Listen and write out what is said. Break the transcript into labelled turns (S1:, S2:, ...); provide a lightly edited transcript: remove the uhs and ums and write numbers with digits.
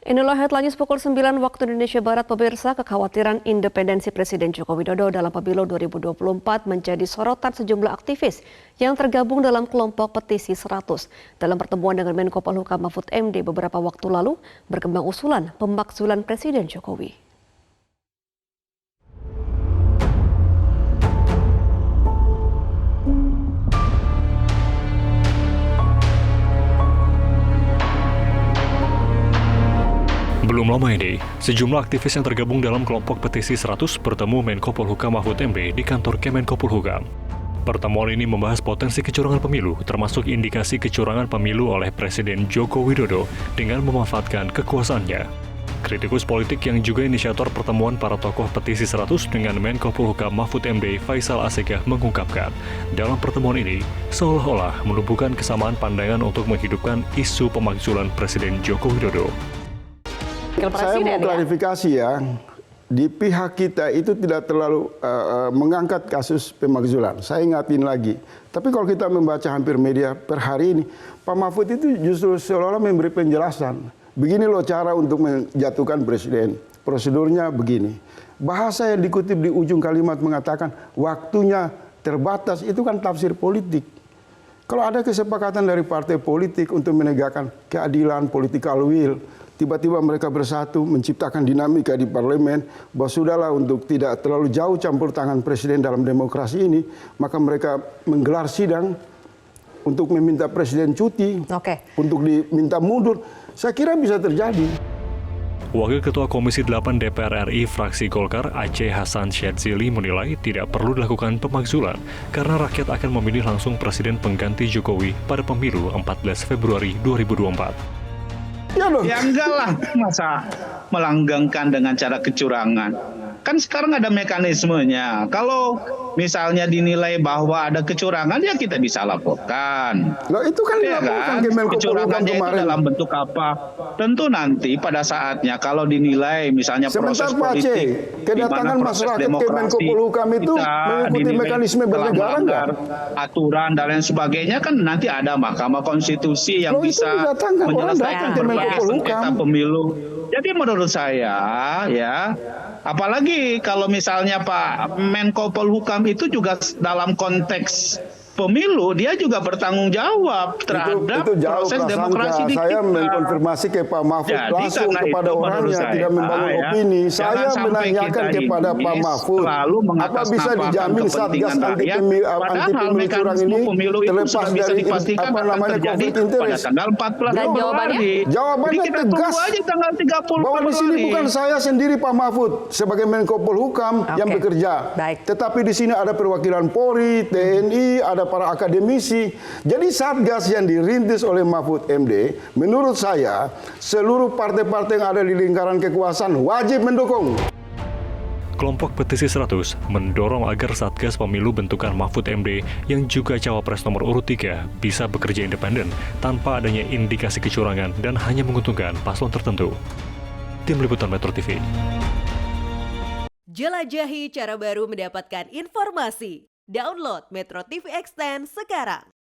S1: Inilah headlines pukul 9 waktu Indonesia Barat, pemirsa. Kekhawatiran independensi Presiden Joko Widodo dalam pemilu 2024 menjadi sorotan sejumlah aktivis yang tergabung dalam kelompok petisi 100. Dalam pertemuan dengan Menko Polhukam Mahfud MD beberapa waktu lalu, berkembang usulan pemakzulan Presiden Jokowi.
S2: Belum lama ini, sejumlah aktivis yang tergabung dalam kelompok petisi 100 bertemu Menko Polhukam Mahfud MD di kantor Kemenko Polhukam. Pertemuan ini membahas potensi kecurangan pemilu, termasuk indikasi kecurangan pemilu oleh Presiden Joko Widodo dengan memanfaatkan kekuasaannya. Kritikus politik yang juga inisiator pertemuan para tokoh petisi 100 dengan Menko Polhukam Mahfud MD Faisal Asegaf mengungkapkan, dalam pertemuan ini seolah-olah menumbuhkan kesamaan pandangan untuk menghidupkan isu pemakzulan Presiden Joko Widodo.
S3: Saya mau klarifikasi ya, di pihak kita itu tidak terlalu mengangkat kasus pemakzulan. Saya ingatin lagi. Tapi kalau kita membaca hampir media per hari ini, Pak Mahfud itu justru seolah-olah memberi penjelasan. Begini loh cara untuk menjatuhkan presiden. Prosedurnya begini. Bahasa yang dikutip di ujung kalimat mengatakan waktunya terbatas, itu kan tafsir politik. Kalau ada kesepakatan dari partai politik untuk menegakkan keadilan, political will, tiba-tiba mereka bersatu menciptakan dinamika di parlemen bahwa sudahlah untuk tidak terlalu jauh campur tangan presiden dalam demokrasi ini, maka mereka menggelar sidang untuk meminta presiden cuti, untuk diminta mundur. Saya kira bisa terjadi.
S2: Wakil Ketua Komisi 8 DPR RI fraksi Golkar Aceh Hasan Syadzili menilai tidak perlu dilakukan pemakzulan karena rakyat akan memilih langsung presiden pengganti Jokowi pada pemilu 14 Februari 2024.
S4: Ya enggak lah, masa melanggengkan dengan cara kecurangan. Kan sekarang ada mekanismenya. Kalau misalnya dinilai bahwa ada kecurangan, ya kita bisa laporkan.
S3: Loh, itu kan dilaporkan ke Menko Polhukam
S4: kecurangannya itu
S3: kemarin.
S4: dalam bentuk apa? Tentu nanti pada saatnya kalau dinilai misalnya proses politik,
S3: kedatangan masyarakat ke Menko Polhukam itu mengikuti mekanisme bernegara enggak?
S4: Aturan dan lain sebagainya, kan nanti ada Mahkamah Konstitusi yang bisa menyelesaikan berbagai sengketa pemilu. Jadi menurut saya ya, apalagi kalau misalnya Pak Menko Polhukam itu juga dalam konteks pemilu, dia juga bertanggung jawab terhadap
S3: itu jauh
S4: proses demokrasi di kita.
S3: Saya mengkonfirmasi ke Pak Mahfud langsung kepada orangnya, tidak membangun opini. Saya menanyakan kepada Pak Mahfud, apa bisa dijamin Satgas anti pemilu curang ini terlepas dari apa namanya konflik interest?
S4: Tanggal 14
S1: Dan
S3: jawabannya tegas
S4: aja tanggal 30
S3: bahwa di sini bukan saya sendiri Pak Mahfud sebagai Menko Polhukam yang bekerja, tetapi di sini ada perwakilan Polri, TNI, ada para akademisi. Jadi Satgas yang dirintis oleh Mahfud MD, menurut saya seluruh partai-partai yang ada di lingkaran kekuasaan wajib mendukung.
S2: Kelompok petisi 100 mendorong agar Satgas Pemilu bentukan Mahfud MD yang juga cawapres nomor urut 3 bisa bekerja independen tanpa adanya indikasi kecurangan dan hanya menguntungkan paslon tertentu. Tim Liputan Metro TV.
S5: Jelajahi cara baru mendapatkan informasi. Download Metro TV Extend sekarang.